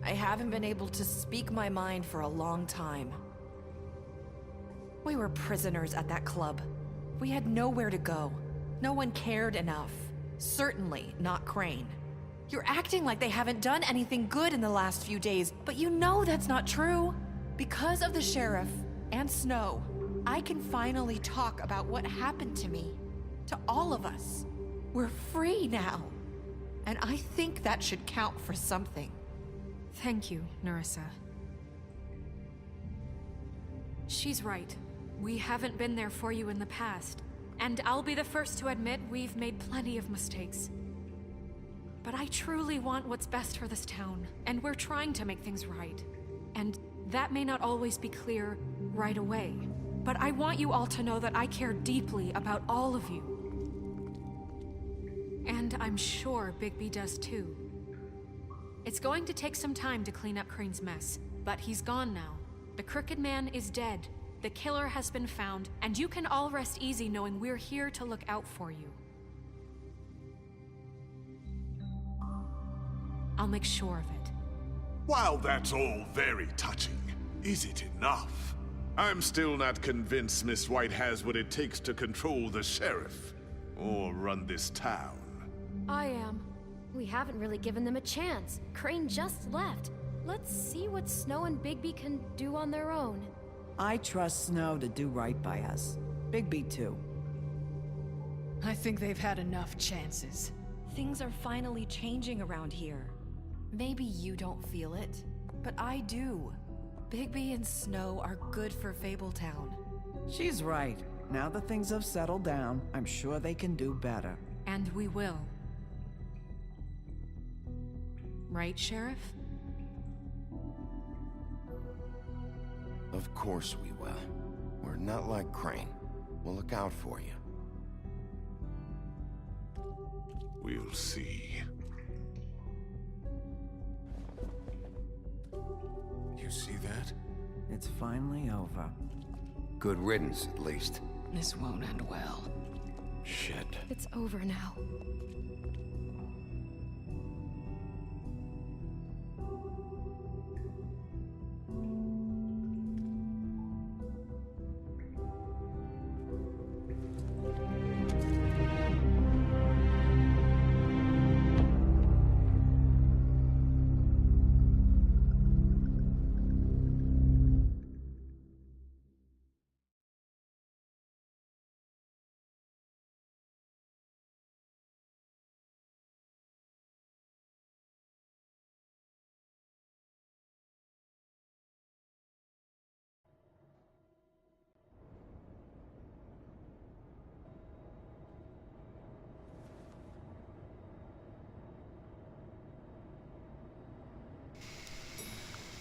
I haven't been able to speak my mind for a long time. We were prisoners at that club. We had nowhere to go. No one cared enough. Certainly not Crane. You're acting like they haven't done anything good in the last few days, but you know that's not true. Because of the sheriff and Snow, I can finally talk about what happened to me. To all of us. We're free now. And I think that should count for something. Thank you, Nerissa. She's right. We haven't been there for you in the past. And I'll be the first to admit we've made plenty of mistakes. But I truly want what's best for this town, and we're trying to make things right. And that may not always be clear right away, but I want you all to know that I care deeply about all of you. And I'm sure Bigby does too. It's going to take some time to clean up Crane's mess, but he's gone now. The Crooked Man is dead. The killer has been found, and you can all rest easy knowing we're here to look out for you. I'll make sure of it. While that's all very touching, is it enough? I'm still not convinced Miss White has what it takes to control the sheriff, or run this town. I am. We haven't really given them a chance. Crane just left. Let's see what Snow and Bigby can do on their own. I trust Snow to do right by us. Bigby too. I think they've had enough chances. Things are finally changing around here. Maybe you don't feel it, but I do. Bigby and Snow are good for Fabletown. She's right. Now that things have settled down, I'm sure they can do better. And we will. Right, Sheriff? Of course we will. We're not like Crane. We'll look out for you. We'll see. You see that? It's finally over. Good riddance, at least. This won't end well. Shit. It's over now.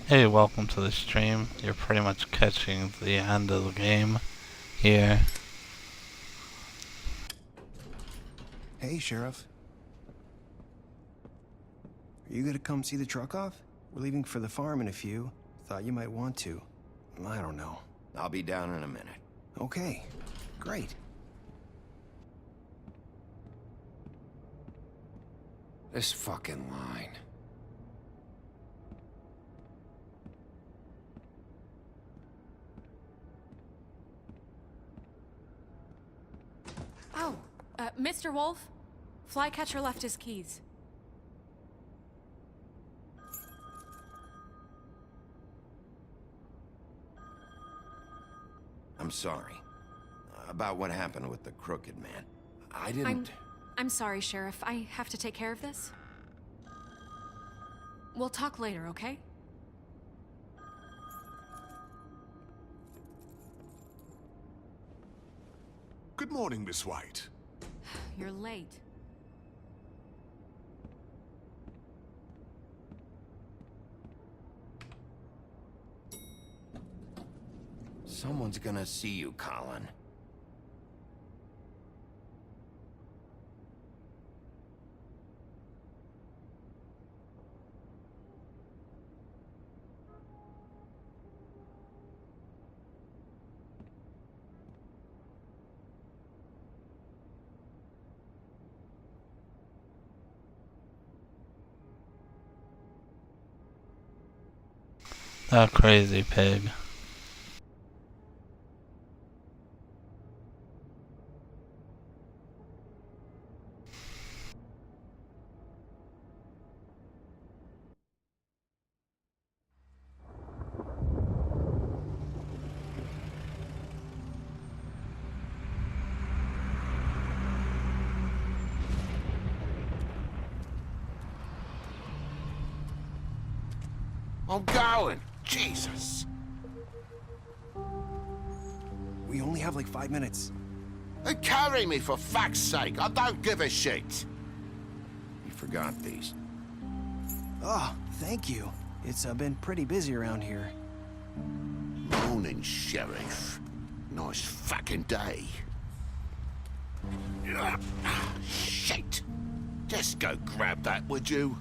Hey, welcome to the stream. You're pretty much catching the end of the game here. Hey, Sheriff. Are you gonna come see the truck off? We're leaving for the farm in a few. Thought you might want to. I don't know. I'll be down in a minute. Okay, great. This fucking line. Oh, Mr. Wolf? Flycatcher left his keys. I'm sorry. About what happened with the Crooked Man. I didn't... I'm sorry, Sheriff. I have to take care of this. We'll talk later, okay? Good morning, Miss White. You're late. Someone's gonna see you, Colin. That crazy pig. I'm going. Jesus. We only have like 5 minutes. And carry me for fuck's sake. I don't give a shit. You forgot these. Oh, thank you. It's been pretty busy around here. Morning, Sheriff. Nice fucking day. Shit. Just go grab that, would you?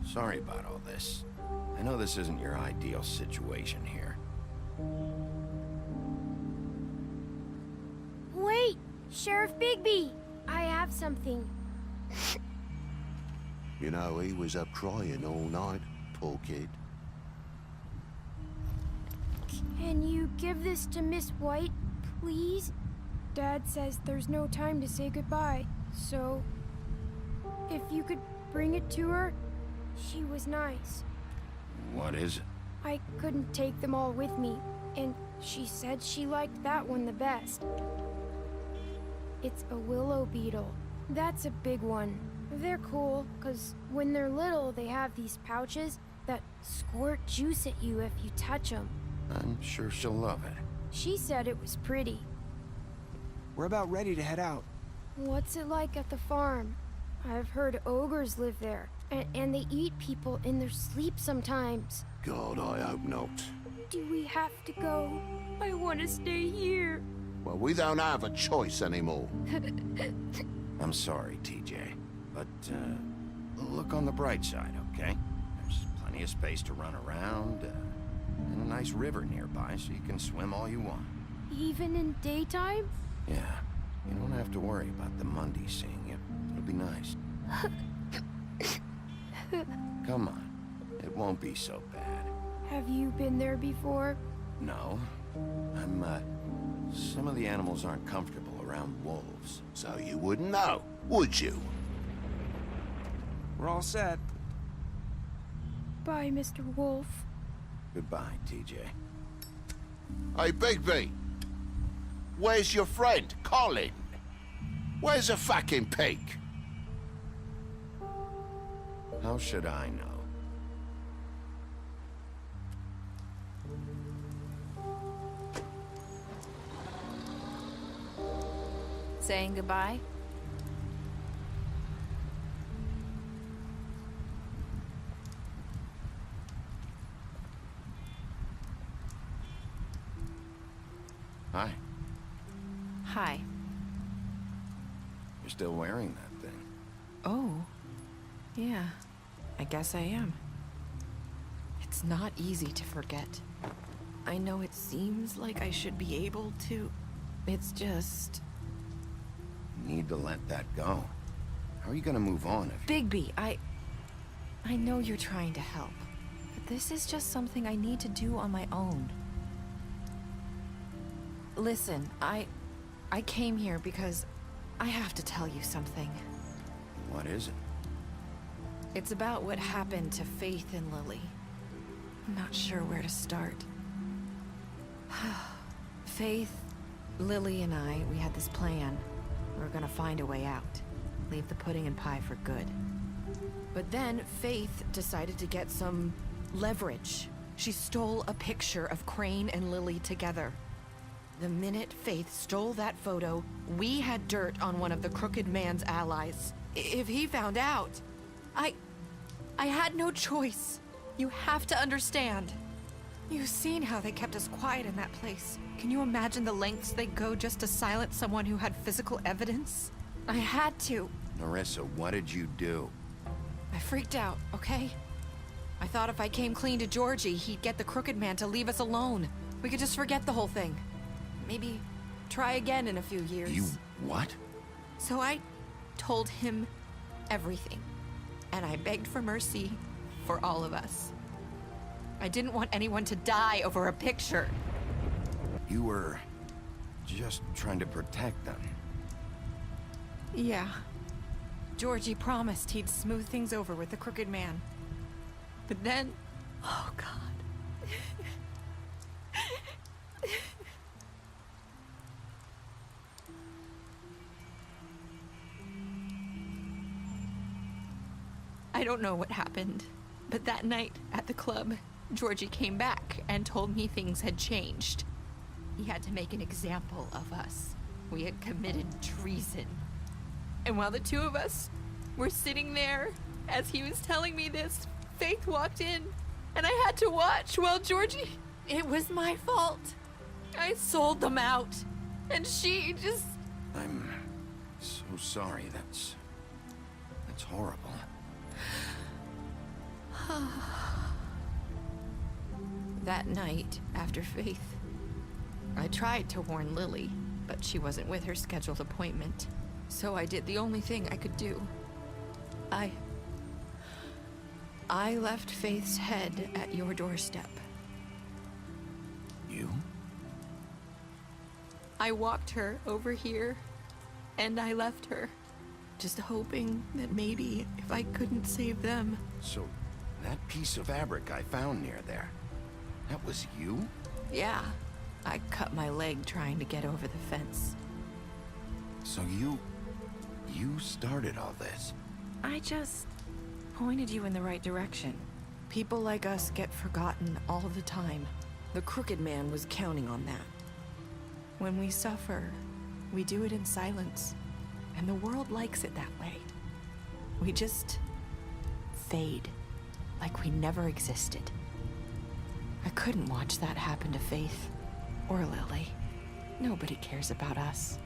Sorry about all this. I know this isn't your ideal situation here. Wait! Sheriff Bigby! I have something. You know, he was up crying all night, poor kid. Can you give this to Miss White, please? Dad says there's no time to say goodbye, so... if you could bring it to her, she was nice. What is it? I couldn't take them all with me, and she said she liked that one the best. It's a willow beetle. That's a big one. They're cool, because when they're little, they have these pouches that squirt juice at you if you touch them. I'm sure she'll love it. She said it was pretty. We're about ready to head out. What's it like at the farm? I've heard ogres live there, and they eat people in their sleep sometimes. God, I hope not. Do we have to go? I want to stay here. Well, we don't have a choice anymore. I'm sorry, TJ. But, look on the bright side, okay? There's plenty of space to run around, and a nice river nearby so you can swim all you want. Even in daytime? Yeah, you don't have to worry about the Mundy seeing you. It'll be nice. Come on, it won't be so bad. Have you been there before? No, some of the animals aren't comfortable around wolves. So you wouldn't know, would you? We're all set. Bye, Mr. Wolf. Goodbye, TJ. Hey, Bigby. Where's your friend, Colin? Where's the fucking pig? How should I know? Saying goodbye? Hi. Hi. You're still wearing that thing. Oh. Yeah. I guess I am. It's not easy to forget. I know it seems like I should be able to. It's just... You need to let that go. How are you gonna move on if... Bigby, I know you're trying to help. But this is just something I need to do on my own. Listen, I came here because I have to tell you something. What is it? It's about what happened to Faith and Lily. I'm not sure where to start. Faith, Lily, and I, we had this plan. We were gonna find a way out. Leave the pudding and pie for good. But then Faith decided to get some leverage. She stole a picture of Crane and Lily together. The minute Faith stole that photo, we had dirt on one of the Crooked Man's allies. If he found out, I had no choice. You have to understand. You've seen how they kept us quiet in that place. Can you imagine the lengths they go just to silence someone who had physical evidence? I had to. Nerissa, what did you do? I freaked out, okay? I thought if I came clean to Georgie, he'd get the Crooked Man to leave us alone. We could just forget the whole thing. Maybe try again in a few years. You... what? So I told him everything. And I begged for mercy for all of us. I didn't want anyone to die over a picture. You were just trying to protect them. Yeah. Georgie promised he'd smooth things over with the Crooked Man. But then... Oh, God. I don't know what happened, but that night at the club, Georgie came back and told me things had changed. He had to make an example of us. We had committed treason. And while the two of us were sitting there, as he was telling me this, Faith walked in, and I had to watch while Georgie... It was my fault. I sold them out, and she just... I'm so sorry. That's horrible. That night, after Faith, I tried to warn Lily, but she wasn't with her scheduled appointment. So I did the only thing I could do. I left Faith's head at your doorstep. You? I walked her over here, and I left her, just hoping that maybe if I couldn't save them. So, that piece of fabric I found near there, that was you? Yeah, I cut my leg trying to get over the fence. So you started all this? I just pointed you in the right direction. People like us get forgotten all the time. The Crooked Man was counting on that. When we suffer, we do it in silence, and the world likes it that way. We just fade, like we never existed. I couldn't watch that happen to Faith, or Lily. Nobody cares about us.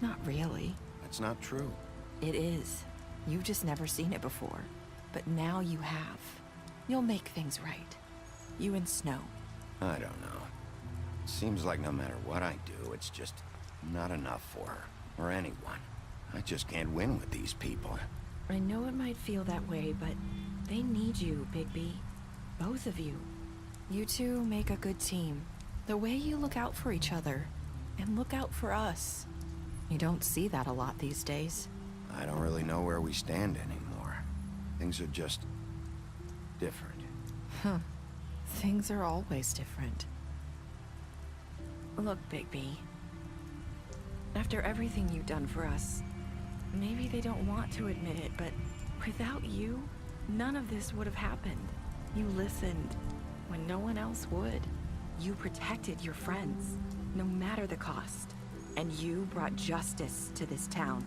Not really. That's not true. It is. You've just never seen it before. But now you have. You'll make things right. You and Snow. I don't know. Seems like no matter what I do, it's just not enough for her, or anyone. I just can't win with these people. I know it might feel that way, but they need you, Bigby. Both of you. You two make a good team. The way you look out for each other, and look out for us. You don't see that a lot these days. I don't really know where we stand anymore. Things are just different. Huh. Things are always different. Look, Bigby. After everything you've done for us, maybe they don't want to admit it, but without you, none of this would have happened. You listened when no one else would. You protected your friends, no matter the cost. And you brought justice to this town.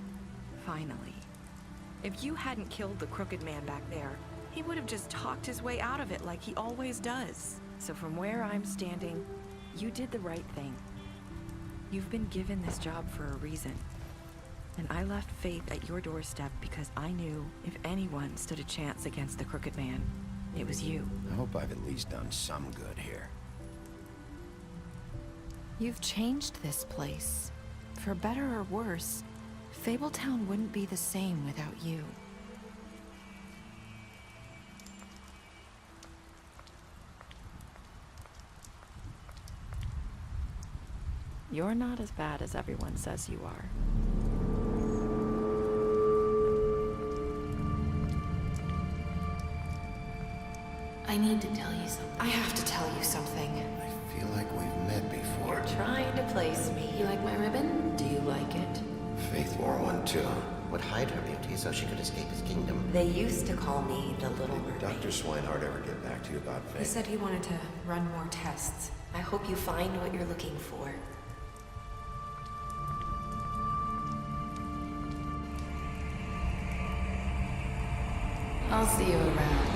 Finally. If you hadn't killed the Crooked Man back there, he would have just talked his way out of it like he always does. So from where I'm standing, you did the right thing. You've been given this job for a reason. And I left Faith at your doorstep because I knew if anyone stood a chance against the Crooked Man, it was you. I hope I've at least done some good here. You've changed this place. For better or worse, Fabletown wouldn't be the same without you. You're not as bad as everyone says you are. I need to tell you something. I have to tell you something. I feel like we've met before. You're trying to place me. You like my ribbon? Do you like it? Faith wore one too. Would hide her beauty so she could escape his kingdom. They used to call me the Little Did Mermaid. Dr. Swinehart ever get back to you about Faith? He said he wanted to run more tests. I hope you find what you're looking for. I'll see you around.